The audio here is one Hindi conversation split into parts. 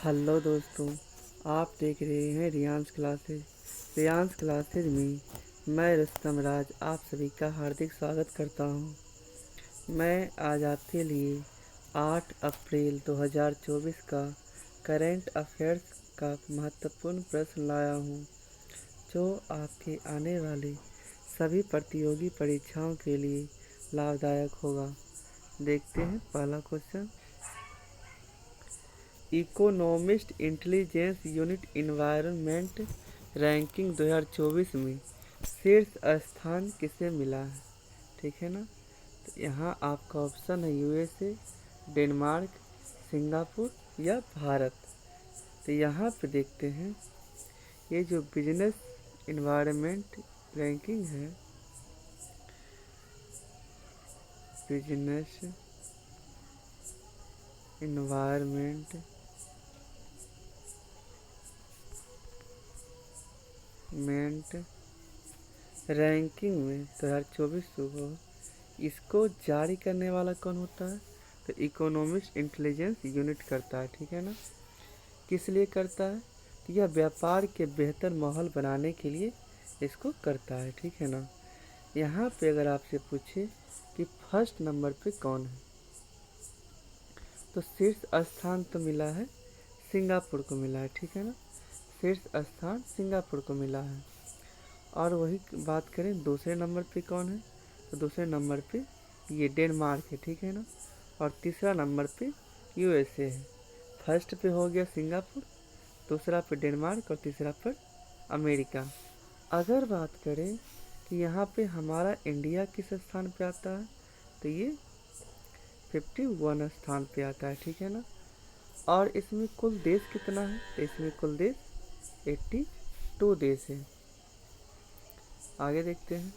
हेलो दोस्तों, आप देख रहे हैं रियांस क्लासेज में मैं रुस्तम राज आप सभी का हार्दिक स्वागत करता हूं। मैं आज आपके लिए 8 अप्रैल 2024 का करंट अफेयर्स का महत्वपूर्ण प्रश्न लाया हूं, जो आपके आने वाले सभी प्रतियोगी परीक्षाओं के लिए लाभदायक होगा। देखते हैं पहला question. Economist intelligence unit environment ranking 2024 में शीर्ष स्थान किसे मिला है? ठीक है ना। तो यहाँ आपका ऑप्शन है यूएसए, डेनमार्क, सिंगापुर या भारत। तो यहाँ पे देखते हैं, ये जो बिजनेस इन्वायरमेंट रैंकिंग है, बिजनेस इन्वायरमेंट रैंकिंग में 2024 को इसको जारी करने वाला कौन होता है? तो इकोनॉमिस्ट इंटेलिजेंस यूनिट करता है। ठीक है ना। किस लिए करता है? तो यह व्यापार के बेहतर माहौल बनाने के लिए इसको करता है। ठीक है ना। यहाँ पे अगर आपसे पूछे कि फर्स्ट नंबर पे कौन है, तो शीर्ष स्थान तो मिला है सिंगापुर को मिला है। ठीक है ना। शीर्ष स्थान सिंगापुर को मिला है। और वही बात करें दूसरे नंबर पे कौन है, तो दूसरे नंबर पे ये डेनमार्क है। ठीक है ना। और तीसरा नंबर पे यूएसए है। फर्स्ट पे हो गया सिंगापुर, दूसरा पे डेनमार्क और तीसरा पर अमेरिका। अगर बात करें कि यहाँ पे हमारा इंडिया किस स्थान पे आता है, तो ये 51 स्थान पे आता है। ठीक है ना। और इसमें कुल देश कितना है, तो इसमें कुल देश 82 देश है। आगे देखते हैं।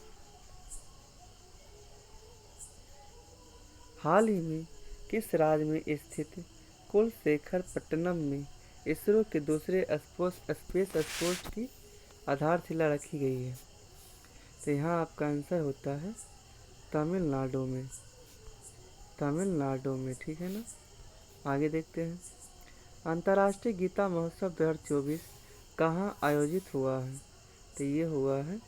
हाल ही में किस राज्य में स्थित कुलशेखर पट्टनम में इसरो के दूसरे स्पेस पोस्ट की आधारशिला रखी गई है? तो यहाँ आपका आंसर होता है तमिलनाडु में। ठीक है ना। आगे देखते हैं। अंतर्राष्ट्रीय गीता महोत्सव 2024 कहाँ आयोजित हुआ है? तो ये हुआ है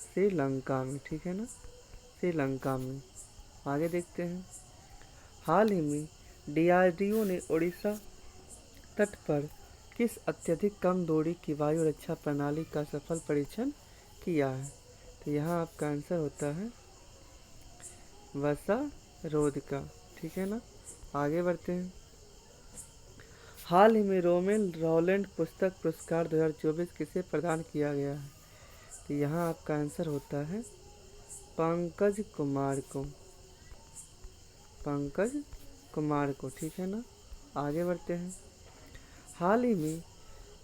श्रीलंका में। ठीक है ना। श्रीलंका में। आगे देखते हैं। हाल ही में डीआरडीओ ने उड़ीसा तट पर किस अत्यधिक कम दूरी की वायु रक्षा प्रणाली का सफल परीक्षण किया है? तो यहाँ आपका आंसर होता है वसारोद का। ठीक है ना। आगे बढ़ते हैं। हाल ही में रोमेन रॉलैंड पुस्तक पुरस्कार 2024 किसे प्रदान किया गया है? तो यहाँ आपका आंसर होता है पंकज कुमार को। ठीक है ना। आगे बढ़ते हैं। हाल ही में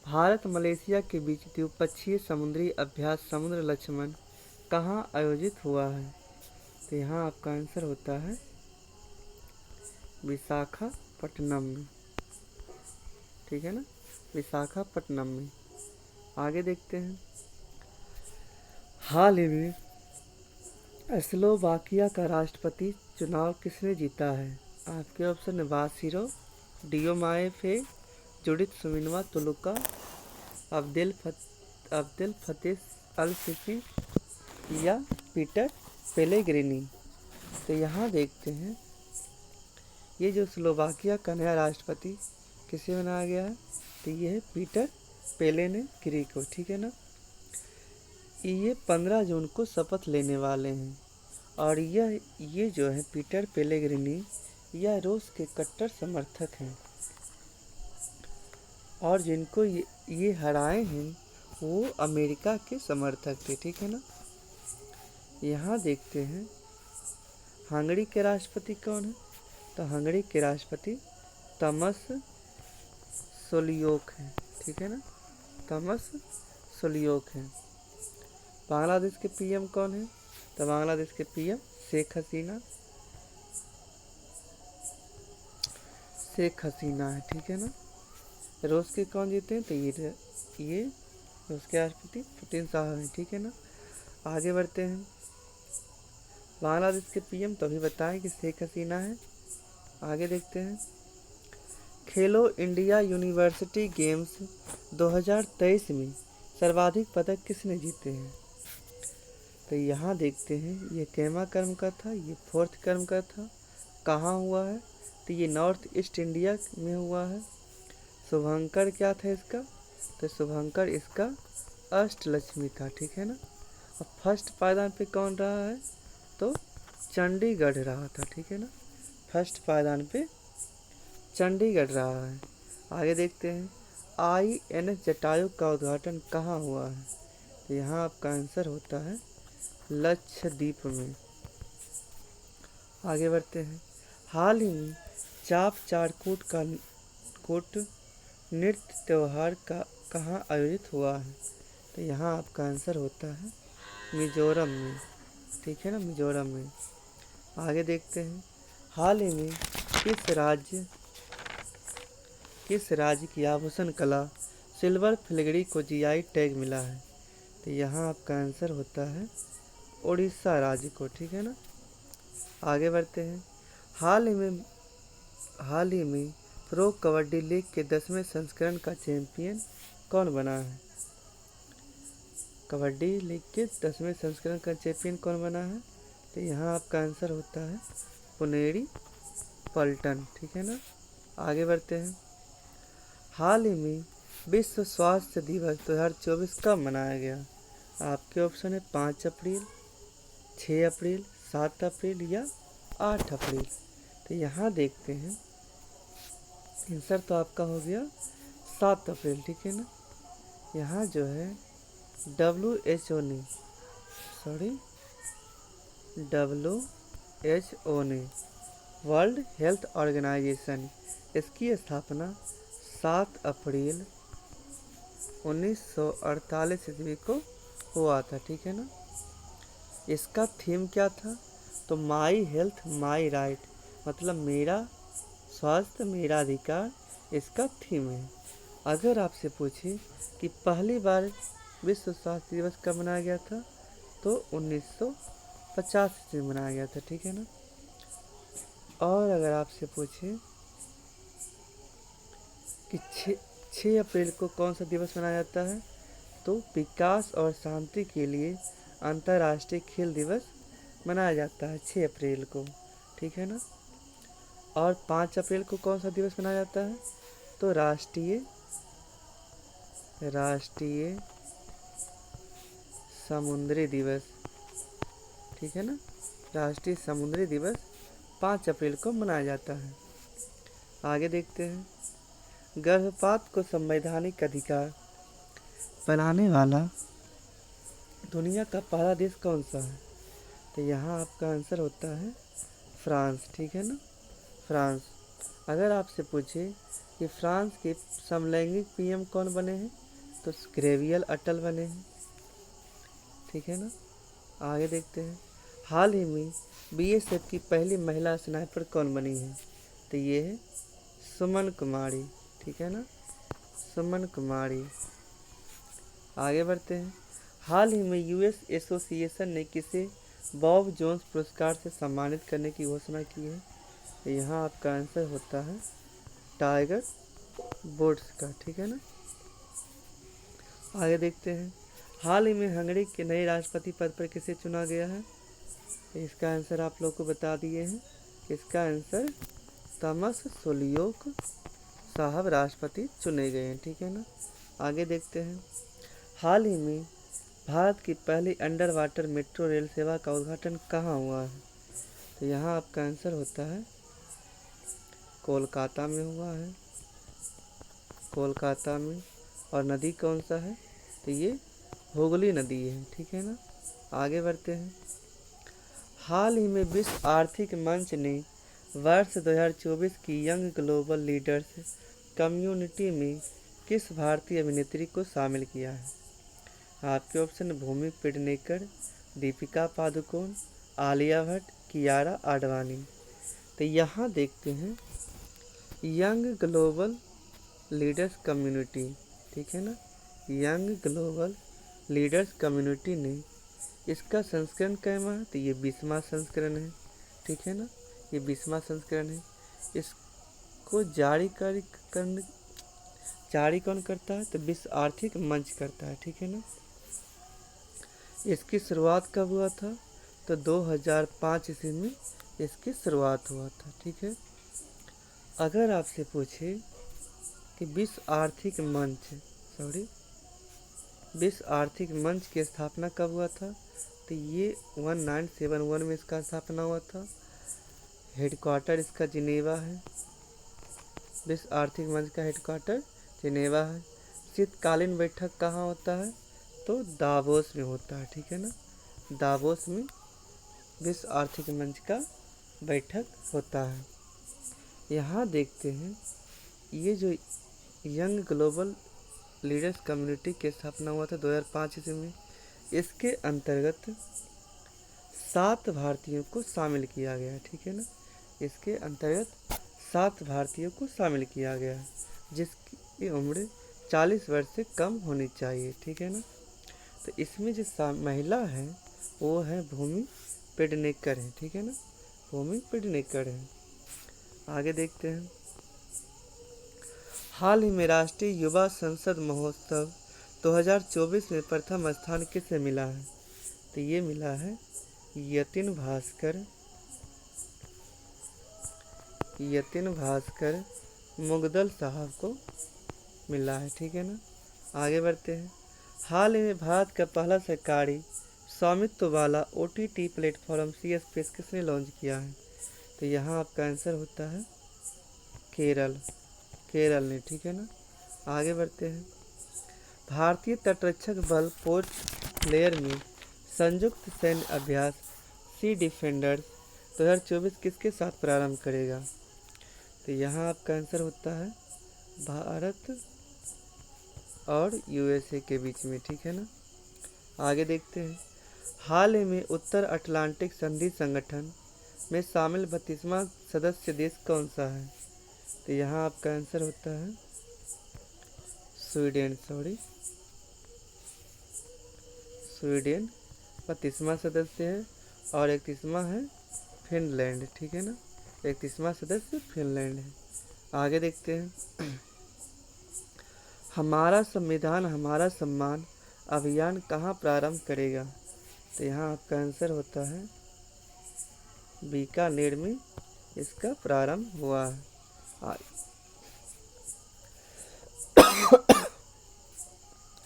भारत मलेशिया के बीच द्विपक्षीय समुद्री अभ्यास समुद्र लक्ष्मण कहाँ आयोजित हुआ है? तो यहाँ आपका आंसर होता है विशाखापट्टनम में। ठीक है ना। विशाखापट्टनम में। आगे देखते हैं। हाल ही में स्लोवाकिया का राष्ट्रपति चुनाव किसने जीता है? आपके ऑप्शन है वासिरो डियोमाएफे, Judith सुमिनवा तुलुका, Abdel Fattah al Sisi या पीटर पेलेग्रिनी। तो यहाँ देखते हैं, ये जो स्लोवाकिया का नया राष्ट्रपति किसे बनाया गया है, तो ये है पीटर पेलेग्रिनी को। ठीक है ना। ये 15 जून को शपथ लेने वाले हैं। और ये जो है पीटर पेलेग्रिनी, यह रूस के कट्टर समर्थक हैं। और जिनको ये हराए हैं वो अमेरिका के समर्थक थे। ठीक है ना। यहाँ देखते हैं हंगरी के राष्ट्रपति कौन है, तो हंगरी के राष्ट्रपति तमस सोलियोक हैं। ठीक है ना। तमस सोलियोक हैं। बांग्लादेश के पीएम कौन है, तो बांग्लादेश के पीएम शेख हसीना है। ठीक है ना। रूस के कौन जीते हैं, तो ये रूस के राष्ट्रपति पुतिन साहब हैं। ठीक है ना। आगे बढ़ते हैं। बांग्लादेश के पीएम तो अभी बताएं कि शेख हसीना है। आगे देखते हैं। खेलो इंडिया यूनिवर्सिटी गेम्स 2023 में सर्वाधिक पदक किसने जीते हैं? तो यहाँ देखते हैं, ये कैमा कर्म का था, ये फोर्थ कर्म का था, कहाँ हुआ है? तो ये नॉर्थ ईस्ट इंडिया में हुआ है। शुभंकर क्या था इसका? तो शुभंकर इसका अष्टलक्ष्मी था, ठीक है ना। और फर्स्ट पायदान पे कौन रहा है? तो चंडीगढ़ रहा था, ठीक है ना। फर्स्ट पायदान पे चंडीगढ़ रहा है। आगे देखते हैं, INS जटायु का उद्घाटन कहाँ हुआ है? तो यहाँ आपका आंसर होता है लक्षद्वीप में। आगे बढ़ते हैं, हाल ही में चाप चारकूट का कूट नृत्य त्यौहार का कहाँ आयोजित हुआ है? तो यहाँ आपका आंसर होता है मिजोरम में, ठीक है ना, मिजोरम में। आगे देखते हैं, हाल ही में किस राज्य की आभूषण कला सिल्वर फिलिग्री को GI टैग मिला है? तो यहाँ आपका आंसर होता है उड़ीसा राज्य को, ठीक है ना। आगे बढ़ते हैं, हाल ही में प्रो कबड्डी लीग के 10वें संस्करण का चैंपियन कौन बना है? कबड्डी लीग के 10वें संस्करण का चैंपियन कौन बना है? तो यहाँ आपका आंसर होता है पुनेरी पल्टन, ठीक है ना। आगे बढ़ते हैं, हाल ही में विश्व स्वास्थ्य दिवस 2024 कब मनाया गया? आपके ऑप्शन है 5 अप्रैल, 6 अप्रैल, 7 अप्रैल या 8 अप्रैल। तो यहाँ देखते हैं, आंसर तो आपका हो गया 7 अप्रैल, ठीक है ना। यहाँ जो है WHO ने वर्ल्ड हेल्थ ऑर्गेनाइजेशन इसकी स्थापना 7 अप्रैल 1948 ईस्वी को हुआ था, ठीक है ना। इसका थीम क्या था? तो माई हेल्थ माई राइट, मतलब मेरा स्वास्थ्य मेरा अधिकार, इसका थीम है। अगर आपसे पूछे कि पहली बार विश्व स्वास्थ्य दिवस कब मनाया गया था, तो 1950 में मनाया गया था, ठीक है ना। और अगर आपसे पूछे कि 6 अप्रैल को कौन सा दिवस मनाया जाता है, तो विकास और शांति के लिए अंतर्राष्ट्रीय खेल दिवस मनाया जाता है 6 अप्रैल को, ठीक है ना। और 5 अप्रैल को कौन सा दिवस मनाया जाता है? तो राष्ट्रीय समुद्री दिवस, ठीक है ना। राष्ट्रीय समुद्री दिवस 5 अप्रैल को मनाया जाता है। आगे देखते हैं, गर्भपात को संवैधानिक अधिकार बनाने वाला दुनिया का पहला देश कौन सा है? तो यहाँ आपका आंसर होता है फ्रांस, ठीक है ना, फ्रांस। अगर आपसे पूछे कि फ्रांस के समलैंगिक PM कौन बने हैं, तो ग्रेवियल अटल बने हैं, ठीक है ना। आगे देखते हैं, हाल ही में BSF की पहली महिला स्नाइपर कौन बनी है? तो ये है सुमन कुमारी, ठीक है ना, सुमन कुमारी। आगे बढ़ते हैं, हाल ही में US एसोसिएशन ने किसे बॉब जोन्स पुरस्कार से सम्मानित करने की घोषणा की है? तो यहाँ आपका आंसर होता है टाइगर वुड्स का, ठीक है ना। आगे देखते हैं, हाल ही में हंगरी के नए राष्ट्रपति पद पर किसे चुना गया है? तो इसका आंसर आप लोग को बता दिए हैं, इसका आंसर तमस सोलियोक साहब राष्ट्रपति चुने गए हैं, ठीक है ना। आगे देखते हैं, हाल ही में भारत की पहली अंडर वाटर मेट्रो रेल सेवा का उद्घाटन कहाँ हुआ है? तो यहाँ आपका आंसर होता है कोलकाता में हुआ है, कोलकाता में। और नदी कौन सा है? तो ये हुगली नदी है, ठीक है ना। आगे बढ़ते हैं, हाल ही में विश्व आर्थिक मंच ने वर्ष 2024 की यंग ग्लोबल लीडर्स कम्युनिटी में किस भारतीय अभिनेत्री को शामिल किया है? आपके ऑप्शन भूमि पेडनेकर, दीपिका पादुकोण, आलिया भट्ट, कियारा आडवाणी। तो यहाँ देखते हैं, यंग ग्लोबल लीडर्स कम्युनिटी, ठीक है ना, यंग ग्लोबल लीडर्स कम्युनिटी ने इसका संस्करण कैमा है? तो ये 20वां संस्करण है, ठीक है ना, ये 20वां संस्करण है। इस इसको जारी कौन करता है? तो विश्व आर्थिक मंच करता है, ठीक है ना। इसकी शुरुआत कब हुआ था? तो 2005 ईस्वी में इसकी शुरुआत हुआ था, ठीक है। अगर आपसे पूछे कि विश्व आर्थिक मंच की स्थापना कब हुआ था? तो ये 1971 में इसका स्थापना हुआ था। हेडक्वार्टर इसका जिनेवा है। विश्व आर्थिक मंच का हेडक्वार्टर जिनेवा है। शीतकालीन बैठक कहाँ होता है? तो दावोस में होता है, ठीक है ना। दावोस में विश्व आर्थिक मंच का बैठक होता है। यहाँ देखते हैं ये जो यंग ग्लोबल लीडर्स कम्युनिटी की स्थापना हुआ था 2005 ईस्वी में। इसके अंतर्गत 7 भारतीयों को शामिल किया गया है, ठीक है ना। इसके अंतर्गत 7 भारतीयों को शामिल किया गया है जिसकी उम्र 40 वर्ष से कम होनी चाहिए, ठीक है ना। तो इसमें जो महिला है वो है भूमि पेडनेकर है, ठीक है ना। भूमि पेडनेकर है। आगे देखते हैं। हाल ही में राष्ट्रीय युवा संसद महोत्सव 2024 में प्रथम स्थान किसे मिला है? तो ये मिला है यतिन भास्कर मुगदल साहब को मिला है, ठीक है ना। आगे बढ़ते हैं। हाल ही में भारत का पहला सरकारी स्वामित्व वाला OTT प्लेटफॉर्म CSPS किसने लॉन्च किया है? तो यहाँ आपका आंसर होता है केरल ने, ठीक है ना। आगे बढ़ते हैं। भारतीय तटरक्षक बल पोर्ट ब्लेयर में संयुक्त सैन्य अभ्यास सी डिफेंडर्स 2024 किसके साथ प्रारंभ करेगा? तो यहाँ आपका आंसर होता है भारत और USA के बीच में, ठीक है ना। आगे देखते हैं। हाल ही में उत्तर अटलांटिक संधि संगठन में शामिल 32वां सदस्य देश कौन सा है? तो यहाँ आपका आंसर होता है स्वीडन 32वां सदस्य है और 31वां है फिनलैंड, ठीक है ना। 31वां सदस्य फिनलैंड है। आगे देखते हैं। हमारा संविधान हमारा सम्मान अभियान कहाँ प्रारंभ करेगा? तो यहाँ आपका आंसर होता है बीकानेर में इसका प्रारंभ हुआ है।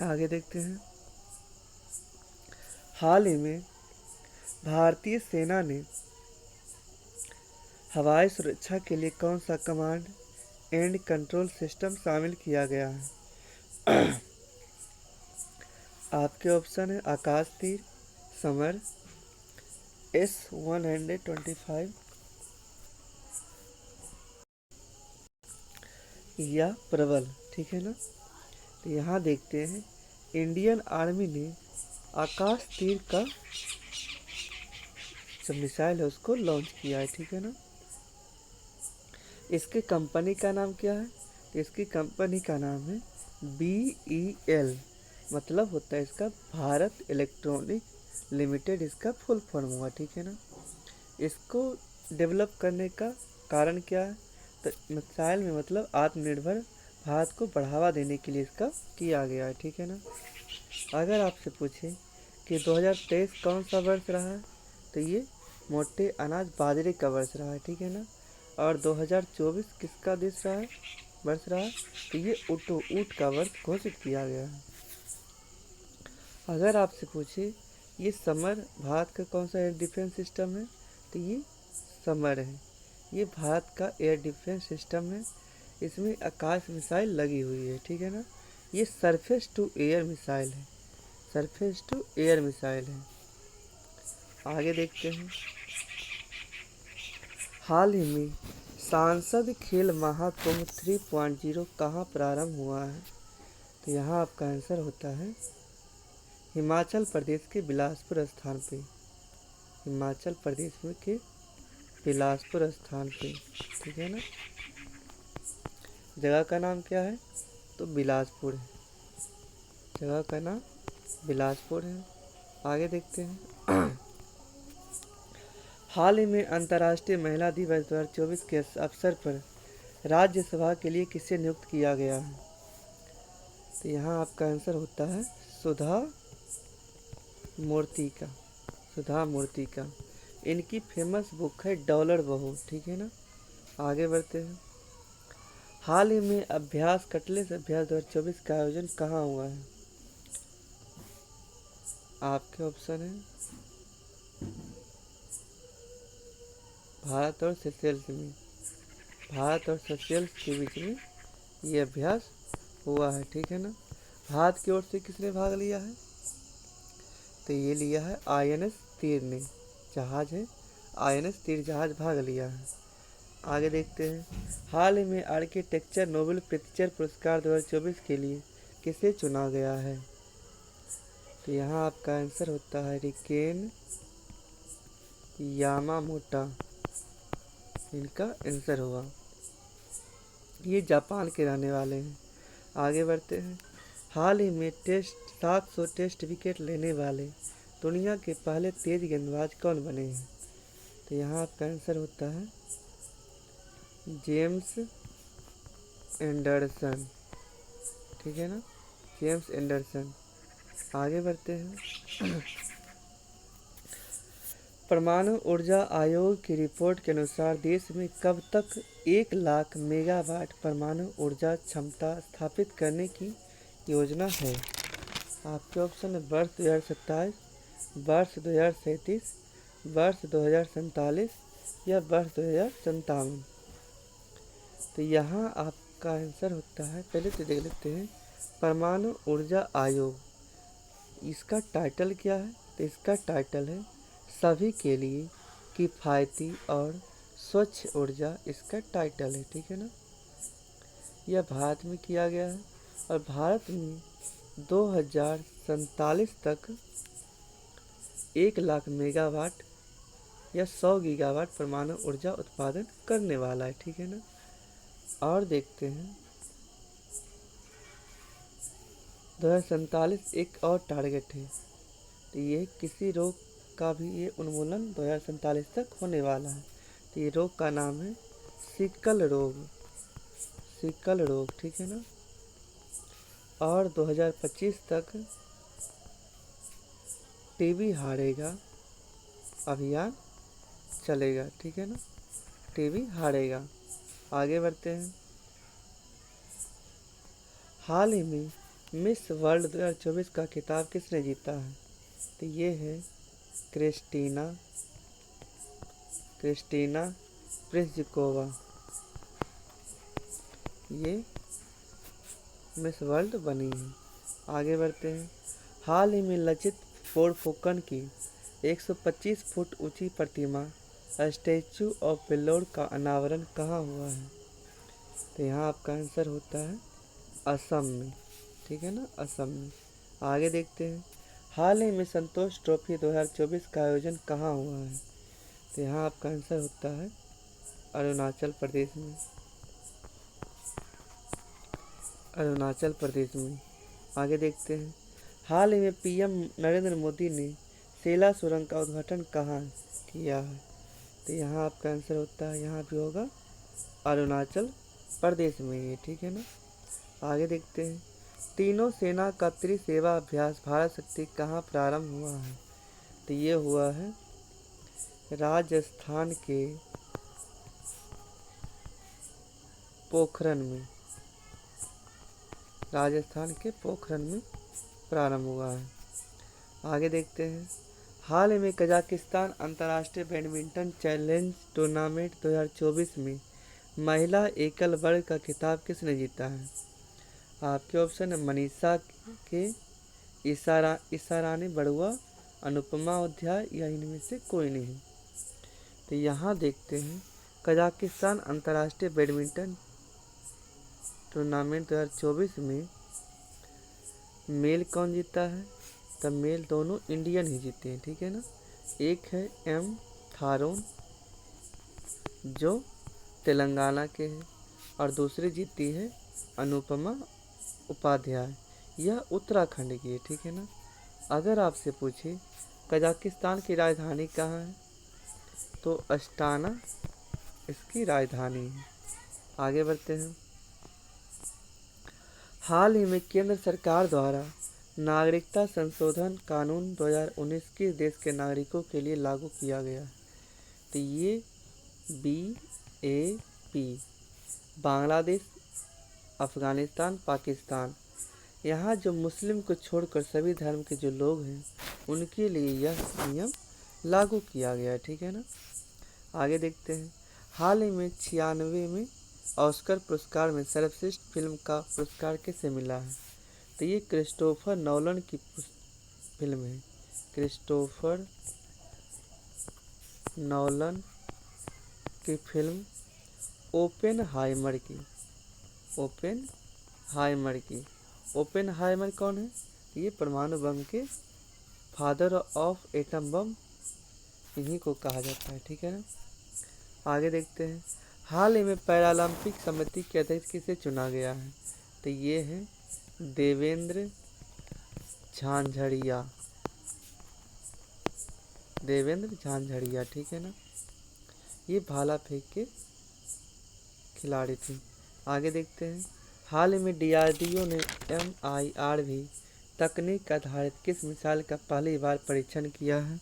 आगे देखते हैं। हाल ही में भारतीय सेना ने हवाई सुरक्षा के लिए कौन सा कमांड एंड कंट्रोल सिस्टम शामिल किया गया है? आपके ऑप्शन है आकाश तीर, समर, S-125 या प्रबल, ठीक है ना। तो यहाँ देखते हैं इंडियन आर्मी ने आकाश तीर का जो मिसाइल है उसको लॉन्च किया है, ठीक है ना। इसके कंपनी का नाम क्या है? तो इसकी कंपनी का नाम है BEL, मतलब होता है इसका भारत इलेक्ट्रॉनिक लिमिटेड, इसका फुल फॉर्म हुआ, ठीक है ना। इसको डेवलप करने का कारण क्या है? तो मिसाइल में मतलब आत्मनिर्भर भारत को बढ़ावा देने के लिए इसका किया गया है, ठीक है ना। अगर आपसे पूछे कि 2023 कौन सा वर्ष रहा है? तो ये मोटे अनाज बाजरे का वर्ष रहा है, ठीक है ना। और 2024 किसका वर्ष रहा है? तो ये ऊँट का वर्ष घोषित किया गया है। अगर आपसे पूछे ये समर भारत का कौन सा एयर डिफेंस सिस्टम है? तो ये समर है। ये भारत का एयर डिफेंस सिस्टम है। इसमें आकाश मिसाइल लगी हुई है, ठीक है ना। ये सरफेस टू एयर मिसाइल है। आगे देखते हैं। हाल ही में सांसद खेल महाकुंभ 3.0 कहाँ प्रारंभ हुआ है? तो यहाँ आपका आंसर होता है हिमाचल प्रदेश के बिलासपुर स्थान पे। हिमाचल प्रदेश में के बिलासपुर स्थान पे, ठीक है ना। जगह का नाम क्या है? तो बिलासपुर है। जगह का नाम बिलासपुर है। आगे देखते हैं। हाल ही में अंतर्राष्ट्रीय महिला दिवस 2024 के अवसर पर राज्यसभा के लिए किसे नियुक्त किया गया है? तो यहाँ आपका आंसर होता है सुधा मूर्ति का। सुधा मूर्ति का। इनकी फेमस बुक है डॉलर बहू, ठीक है ना। आगे बढ़ते हैं। हाल ही में अभ्यास कटलेस अभ्यास 2024 का आयोजन कहाँ हुआ है? आपके ऑप्शन है भारत और सेशेल्स में। भारत और सेशेल्स के बीच में ये अभ्यास हुआ है, ठीक है ना। भारत की ओर से किसने भाग लिया है? तो ये लिया है INS तीर ने। जहाज है INS तीर जहाज भाग लिया है। आगे देखते हैं। हाल ही में आर्किटेक्चर नोबेल लिटरेचर पुरस्कार 2024 के लिए किसे चुना गया है? तो यहाँ आपका आंसर होता है रिकेन यामामोटा। इनका आंसर हुआ। ये जापान के रहने वाले हैं। आगे बढ़ते हैं। हाल ही में 700 टेस्ट विकेट लेने वाले दुनिया के पहले तेज गेंदबाज कौन बने हैं? तो यहाँ आपका आंसर होता है जेम्स एंडरसन, ठीक है ना। James Anderson. आगे बढ़ते हैं। परमाणु ऊर्जा आयोग की रिपोर्ट के अनुसार देश में कब तक 1 लाख मेगावाट परमाणु ऊर्जा क्षमता स्थापित करने की योजना है? आपके ऑप्शन है वर्ष 2027, वर्ष 2037, वर्ष 2047 या वर्ष 2057। तो यहाँ आपका आंसर होता है, पहले तो देख लेते हैं, परमाणु ऊर्जा आयोग। इसका टाइटल क्या है? तो इसका टाइटल है सभी के लिए किफ़ायती और स्वच्छ ऊर्जा। इसका टाइटल है, ठीक है ना। यह भारत में किया गया है और भारत में 2047 तक 1 लाख मेगावाट या 100 गीगावाट परमाणु ऊर्जा उत्पादन करने वाला है, ठीक है ना। और देखते हैं 2047 एक और टारगेट है। तो ये किसी रोग का भी ये उन्मूलन 2047 तक होने वाला है। तो ये रोग का नाम है सिकल रोग। सिकल रोग, ठीक है ना। और 2025 तक टीबी हारेगा अभियान चलेगा, ठीक है ना। टीबी हारेगा। आगे बढ़ते हैं। हाल ही में मिस वर्ल्ड 2024 का खिताब किसने जीता है? तो ये है क्रिस्टीना प्लिसकोवा। ये मिस वर्ल्ड बनी है। आगे बढ़ते हैं। हाल ही में लचित बोरफुकन की 125 फुट ऊंची प्रतिमा स्टैचू ऑफ वेल्लोर का अनावरण कहाँ हुआ है? तो यहाँ आपका आंसर होता है असम में, ठीक है ना, असम में। आगे देखते हैं। हाल ही में संतोष ट्रॉफी 2024 का आयोजन कहाँ हुआ है? तो यहाँ आपका आंसर होता है अरुणाचल प्रदेश में। अरुणाचल प्रदेश में। आगे देखते हैं। हाल ही में PM नरेंद्र मोदी ने सेला सुरंग का उद्घाटन कहाँ किया है? तो यहाँ आपका आंसर होता है, यहाँ भी होगा अरुणाचल प्रदेश में ये, ठीक है ना। आगे देखते हैं। तीनों सेना का त्रिसेवा अभ्यास भारत शक्ति कहाँ प्रारंभ हुआ है? तो ये हुआ है राजस्थान के पोखरन में। राजस्थान के पोखरन में प्रारंभ हुआ है। आगे देखते हैं। हाल ही में कजाकिस्तान अंतर्राष्ट्रीय बैडमिंटन चैलेंज टूर्नामेंट 2024 में महिला एकल वर्ग का खिताब किसने जीता है? आपके ऑप्शन है मनीषा के, ईशारानी बड़ुआ, अनुपमा उपाध्याय या इनमें से कोई नहीं। तो यहाँ देखते हैं कजाकिस्तान अंतर्राष्ट्रीय बैडमिंटन टूर्नामेंट 2024 में मेल कौन जीता है? तो मेल दोनों इंडियन ही जीते हैं, ठीक है ना। एक है M थारोन जो तेलंगाना के हैं और दूसरी जीती है अनुपमा उपाध्याय, यह उत्तराखंड की है, ठीक है ना। अगर आपसे पूछे कजाकिस्तान की राजधानी कहाँ है? तो अस्टाना इसकी राजधानी है। आगे बढ़ते हैं। हाल ही में केंद्र सरकार द्वारा नागरिकता संशोधन कानून 2019 के देश के नागरिकों के लिए लागू किया गया। तो ये BAP बांग्लादेश, अफ़गानिस्तान, पाकिस्तान, यहाँ जो मुस्लिम को छोड़कर सभी धर्म के जो लोग हैं उनके लिए यह नियम लागू किया गया है, ठीक है ना। आगे देखते हैं। हाल ही में 96 में ऑस्कर पुरस्कार में सर्वश्रेष्ठ फिल्म का पुरस्कार किसे मिला है? तो ये क्रिस्टोफर नोलन की फिल्म है। क्रिस्टोफर नोलन की फिल्म ओपेनहाइमर की। ओपेनहाइमर कौन है? ये परमाणु बम के फादर ऑफ एटम बम इन्हीं को कहा जाता है, ठीक है ना। आगे देखते हैं। हाल ही में पैरालंपिक समिति के अध्यक्ष किसे चुना गया है? तो ये है देवेंद्र झांझड़िया, ठीक है ना। ये भाला फेंक के खिलाड़ी थे। आगे देखते हैं। हाल ही में DRDO ने MIRV तकनीक आधारित किस मिसाइल का पहली बार परीक्षण किया है?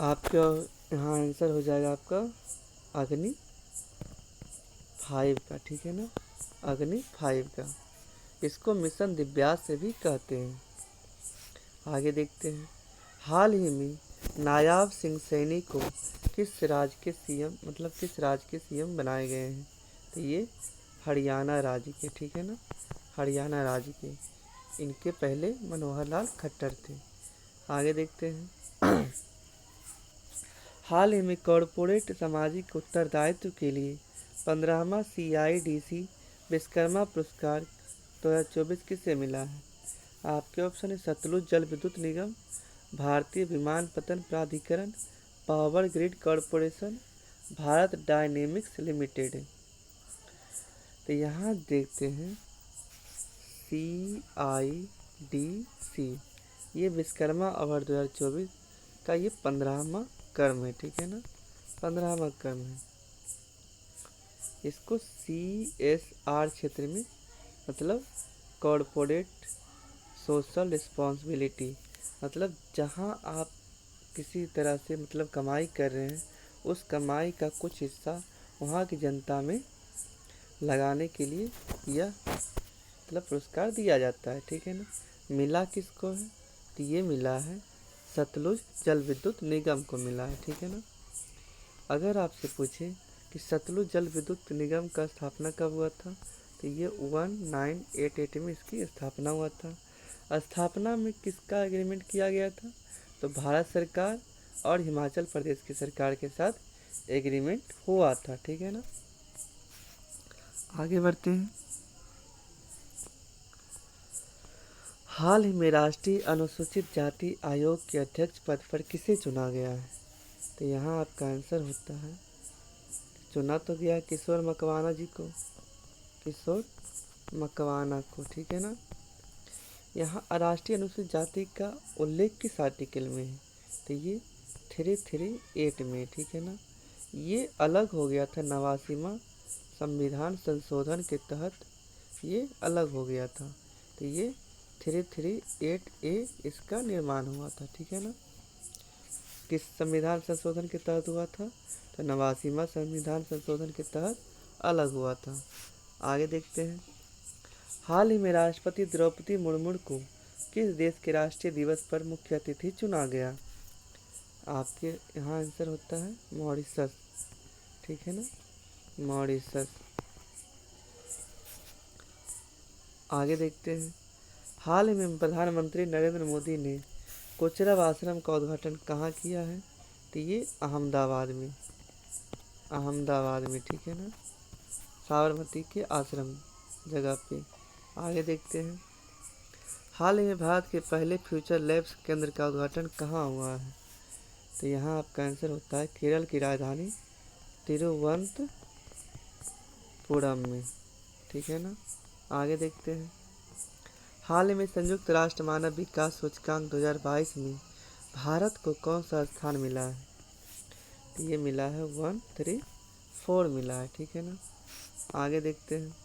आपका यहाँ आंसर हो जाएगा आपका अग्नि 5 का, ठीक है ना। अग्नि 5 का। इसको मिशन दिव्यास से भी कहते हैं। आगे देखते हैं। हाल ही में नायाब सिंह सैनी को किस राज्य के सीएम बनाए गए हैं? तो ये हरियाणा राज्य के, ठीक है ना, हरियाणा राज्य के। इनके पहले मनोहर लाल खट्टर थे। आगे देखते हैं। हाल ही में कॉरपोरेट सामाजिक उत्तरदायित्व के लिए 15वां CIDC विश्वकर्मा पुरस्कार 2024 किसे मिला है? आपके ऑप्शन है सतलुज जल विद्युत निगम, भारतीय विमानपत्तन प्राधिकरण, power grid corporation, Bharat dynamics limited. तो यहाँ देखते हैं CIDC, ये विश्वकर्मा अवार्ड 2024 का ये 15वां क्रम है, ठीक है ना, 15वां क्रम है। इसको CSR क्षेत्र में मतलब कॉरपोरेट सोशल रिस्पॉन्सिबिलिटी, मतलब जहाँ आप किसी तरह से मतलब कमाई कर रहे हैं उस कमाई का कुछ हिस्सा वहाँ की जनता में लगाने के लिए यह मतलब पुरस्कार दिया जाता है, ठीक है ना। मिला किसको है? तो ये मिला है सतलुज जल विद्युत निगम को मिला है, ठीक है ना। अगर आपसे पूछे कि सतलुज जल विद्युत निगम का स्थापना कब हुआ था, तो ये 1988 में इसकी स्थापना हुआ था। स्थापना में किसका एग्रीमेंट किया गया था? तो भारत सरकार और हिमाचल प्रदेश की सरकार के साथ एग्रीमेंट हुआ था, ठीक है ना। आगे बढ़ते हैं। हाल ही में राष्ट्रीय अनुसूचित जाति आयोग के अध्यक्ष पद पर किसे चुना गया है? तो यहाँ आपका आंसर होता है, चुना तो गया किशोर मकवाना जी को, किशोर मकवाना को, ठीक है ना। यहाँ राष्ट्रीय अनुसूचित जाति का उल्लेख किस आर्टिकल में है? तो ये 338 में, ठीक है ना। ये अलग हो गया था 89वां संविधान संशोधन के तहत, ये अलग हो गया था। तो ये 338A इसका निर्माण हुआ था, ठीक है ना। किस संविधान संशोधन के तहत हुआ था? तो 89वां संविधान संशोधन के तहत अलग हुआ था। आगे देखते हैं। हाल ही में राष्ट्रपति द्रौपदी मुर्मू को किस देश के राष्ट्रीय दिवस पर मुख्य अतिथि चुना गया? आपके यहाँ आंसर होता है मॉरिशस, ठीक है ना, मॉरिशस। आगे देखते हैं। हाल ही में प्रधानमंत्री नरेंद्र मोदी ने कोचरब आश्रम का उद्घाटन कहाँ किया है? तो ये अहमदाबाद में, ठीक है ना, साबरमती के आश्रम जगह पे। आगे देखते हैं। हाल ही में भारत के पहले फ्यूचर लैब्स केंद्र का उद्घाटन कहाँ हुआ है? तो यहाँ आपका आंसर होता है केरल की राजधानी तिरुवनंतपुरम में, ठीक है ना। आगे देखते हैं। हाल ही में संयुक्त राष्ट्र मानव विकास सूचकांक 2022 में भारत को कौन सा स्थान मिला है? तो ये मिला है 4 मिला है, ठीक है ना। आगे देखते हैं।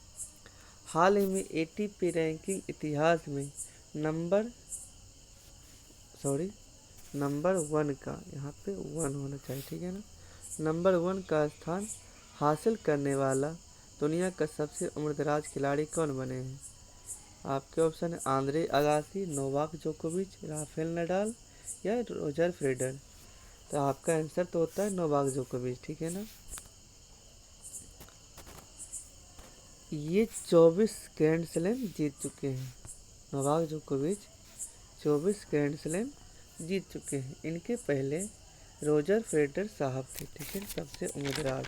हाल ही में एटीपी रैंकिंग इतिहास में नंबर 1 का, यहाँ पे 1 होना चाहिए, ठीक है ना। नंबर 1 का स्थान हासिल करने वाला दुनिया का सबसे उम्रदराज खिलाड़ी कौन बने हैं? आपके ऑप्शन है आंद्रे अगासी, नोवाक जोकोविच, राफेल नडाल या रोजर फेडरर। तो आपका आंसर तो होता है नोवाक जोकोविच, ठीक है ना। ये 24 ग्रैंड स्लैम जीत चुके हैं। नोवाक जोकोविच 24 ग्रैंड स्लैम जीत चुके हैं। इनके पहले रोजर फेडरर साहब थे, ठीक है, सबसे उम्रदराज।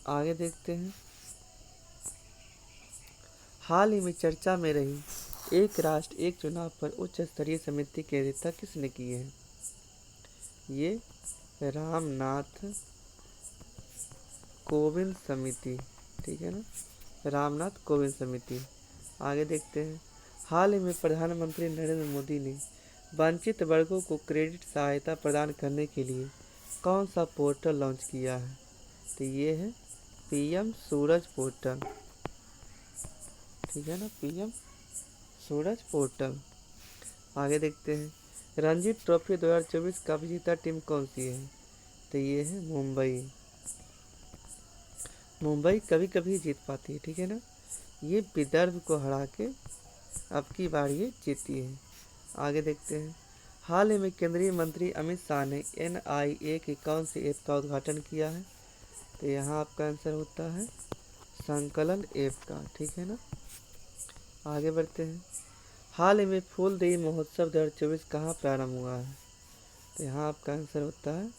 आगे देखते हैं। हाल ही में चर्चा में रही एक राष्ट्र एक चुनाव पर उच्च स्तरीय समिति की अध्यक्षता किसने की है? ये रामनाथ कोविंद समिति, ठीक है ना, रामनाथ कोविंद समिति। आगे देखते हैं। हाल ही में प्रधानमंत्री नरेंद्र मोदी ने वंचित वर्गों को क्रेडिट सहायता प्रदान करने के लिए कौन सा पोर्टल लॉन्च किया है? तो ये है पीएम सूरज पोर्टल, ठीक है ना, पीएम सूरज पोर्टल। आगे देखते हैं। रणजी ट्रॉफी 2024 का विजेता टीम कौन सी है? तो ये है मुंबई। मुंबई कभी कभी जीत पाती है, ठीक है ना। ये विदर्भ को हरा के अब की बार ये जीती है। आगे देखते हैं। हाल ही में केंद्रीय मंत्री अमित शाह ने NIA की कौन सी ऐप का उद्घाटन किया है? तो यहाँ आपका आंसर होता है संकलन ऐप का, ठीक है ना। आगे बढ़ते हैं। हाल ही में फूलदेई महोत्सव 2024 कहाँ प्रारंभ हुआ है? तो यहाँ आपका आंसर होता है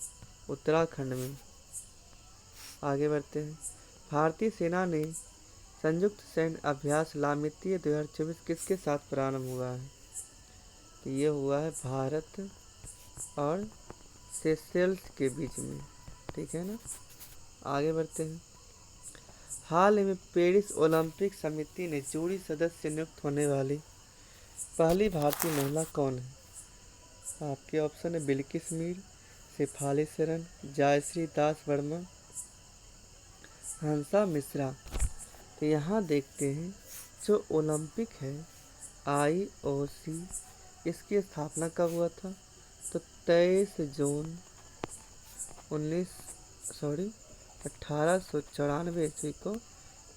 उत्तराखंड में। आगे बढ़ते हैं। भारतीय सेना ने संयुक्त सैन्य अभ्यास लामितीय 2024 किसके साथ प्रारंभ हुआ है? तो ये हुआ है भारत और सेशेल्स के बीच में, ठीक है ना। आगे बढ़ते हैं। हाल ही में पेरिस ओलंपिक समिति ने जूरी सदस्य नियुक्त होने वाली पहली भारतीय महिला कौन है? आपके ऑप्शन है बिल्किस मीर, शेफाली शरण, जयश्री दास वर्मा, हंसा मिश्रा। तो यहाँ देखते हैं। जो ओलंपिक है IOC, इसकी स्थापना कब हुआ था? तो 23 जून 1894 ईस्वी को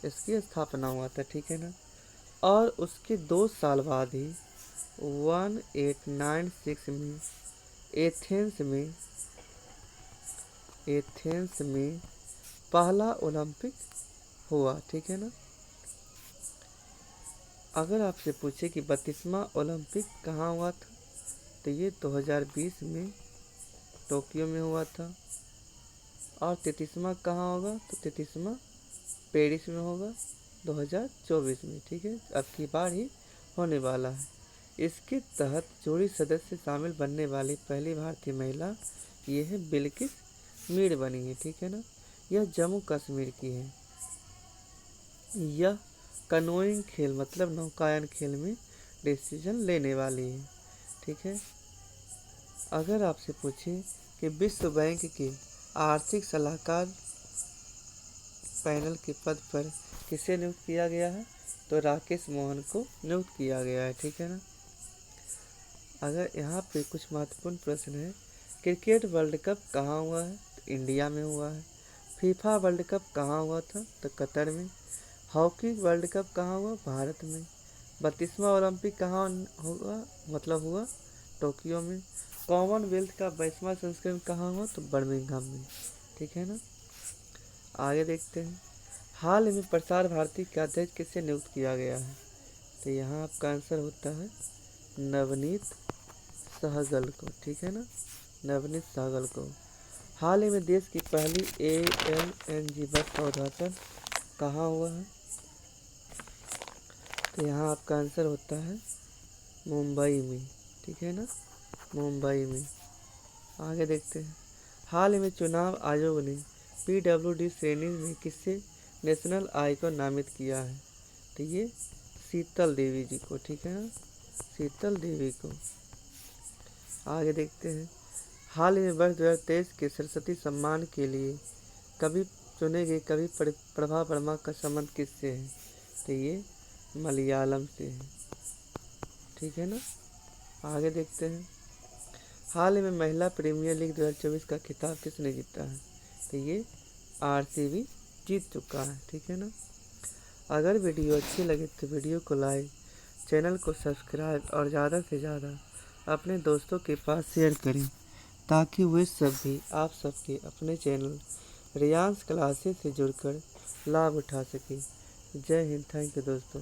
इसकी स्थापना हुआ था, ठीक है ना। और उसके 2 साल बाद ही 1896 में एथेंस में पहला ओलंपिक हुआ, ठीक है ना। अगर आपसे पूछे कि 32वां ओलंपिक कहाँ हुआ था? तो ये 2020 में टोक्यो में हुआ था। और 33वां कहाँ होगा? तो 33वां पेरिस में होगा 2024 में, ठीक है, अब की बार ही होने वाला है। इसके तहत जोड़ी सदस्य शामिल बनने वाली पहली भारतीय महिला ये है बिल्किस मीर बनी है, ठीक है ना। यह जम्मू कश्मीर की है। यह कनोइंग खेल मतलब नौकायन खेल में डिसीजन लेने वाली है, ठीक है। अगर आपसे पूछे कि विश्व बैंक के आर्थिक सलाहकार पैनल के पद पर किसे नियुक्त किया गया है? तो राकेश मोहन को नियुक्त किया गया है, ठीक है ना। अगर यहाँ पे कुछ महत्वपूर्ण प्रश्न है। क्रिकेट वर्ल्ड कप कहाँ हुआ है? तो इंडिया में हुआ है। फीफा वर्ल्ड कप कहाँ हुआ था? तो कतर में। हॉकी वर्ल्ड कप कहाँ हुआ? भारत में। 32वां ओलंपिक कहाँ हुआ? टोक्यो में। कॉमनवेल्थ का 22वां संस्करण कहाँ हुआ? तो बर्मिंघम में, ठीक है ना। आगे देखते हैं। हाल ही में प्रसार भारती के अध्यक्ष किसे नियुक्त किया गया है? तो यहाँ आपका आंसर होता है नवनीत सहगल को, ठीक है ना, नवनीत सहगल को। हाल ही में देश की पहली ALNG बस का उद्घाटन कहाँ हुआ है? तो यहाँ आपका आंसर होता है मुंबई में, ठीक है ना, मुंबई में। आगे देखते हैं। हाल ही में चुनाव आयोग ने PWD श्रेणी में किसे नेशनल आइकॉन नामित किया है? तो ये शीतल देवी जी को, ठीक है ना, शीतल देवी को। आगे देखते हैं। हाल ही में वर्ष 2023 के सरस्वती सम्मान के लिए कवि चुने गए कवि प्रभा वर्मा का संबंध किससे है? तो ये मलयालम से है, ठीक है ना। आगे देखते हैं। हाल ही में महिला प्रीमियर लीग 2024 का खिताब किसने जीता है? तो ये आरसीबी जीत चुका है, ठीक है ना। अगर वीडियो अच्छी लगे तो वीडियो को लाइक, चैनल को सब्सक्राइब और ज़्यादा से ज़्यादा अपने दोस्तों के पास शेयर करें, ताकि वे सब भी आप सबके अपने चैनल रियांस क्लासेस से जुड़कर लाभ उठा सकें। जय हिंद, थैंक यू दोस्तों।